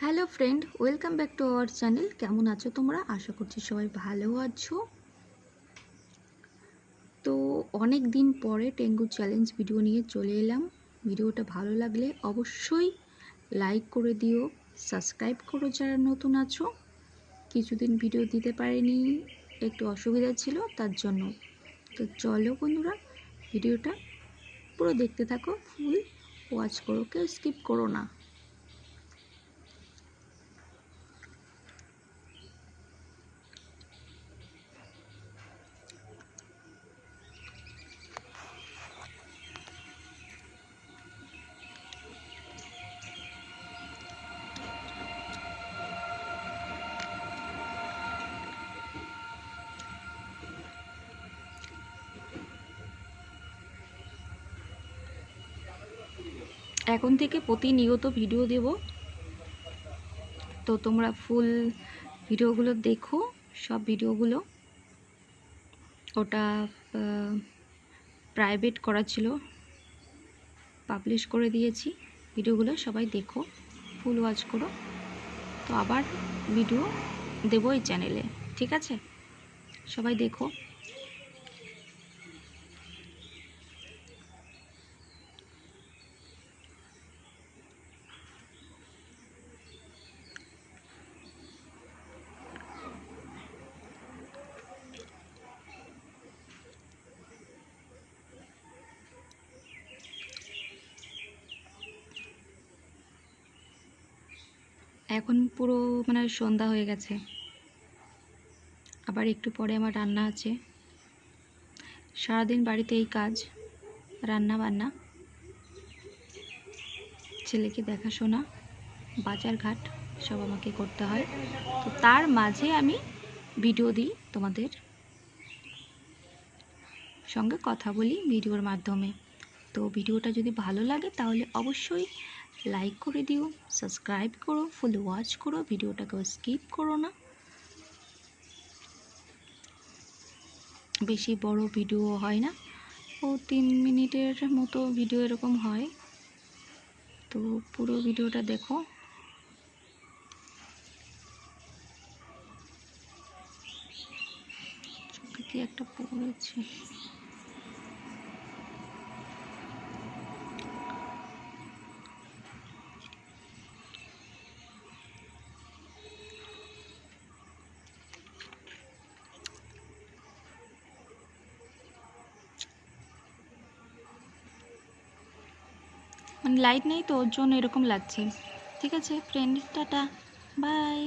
Hello friend, welcome back to our channel. কেমন আছো তোমরা? আশা করছি সবাই ভালো আছো। তো অনেক দিন পরে ডেঙ্গু চ্যালেঞ্জ ভিডিও নিয়ে চলে এলাম। ভিডিওটা ভালো লাগলে অবশ্যই লাইক করে দিও, সাবস্ক্রাইব করো যারা নতুন আছো। কিছুদিন ভিডিও দিতে পারিনি, একটু অসুবিধা ছিল তার জন্য। তো চলো বন্ধুরা, ভিডিওটা পুরো দেখতে থাকো, ফুল ওয়াচ করো, কেউ স্কিপ করো না। এখন থেকে প্রতিনিয়ত ভিডিও দেব, তো তোমরা ফুল ভিডিওগুলো দেখো। সব ভিডিওগুলো ওটা প্রাইভেট করা ছিল, পাবলিশ করে দিয়েছি। ভিডিওগুলো সবাই দেখো, ফুল ওয়াচ করো। তো আবার ভিডিও দেবো এই চ্যানেলে, ঠিক আছে? সবাই দেখো। এখন পুরো সন্ধ্যা হয়ে গেছে, আবার একটু পরে আমার রান্না আছে। সারাদিন বাড়িতে এই কাজ, রান্না বান্না, ছেলেকে দেখাশোনা, বাজার ঘাট সব আমাকে করতে হয়। তো তার মাঝে আমি ভিডিও দিই, তোমাদের সঙ্গে কথা বলি ভিডিওর মাধ্যমে। তো ভিডিওটা যদি ভালো লাগে তাহলে অবশ্যই লাইক করে দিও, সাবস্ক্রাইব করো, ফুল ওয়াচ করো, ভিডিওটাকেও স্কিপ করো না। বেশি বড় ভিডিও হয় না, ও 3 মিনিটের মতো ভিডিও এরকম হয়। তো পুরো ভিডিওটা দেখো। চোখে কি একটা পড়েছে। লাইট নেই তো ওর জন্য এরকম লাগছে। ঠিক আছে ফ্রেন্ড, টাটা, বাই।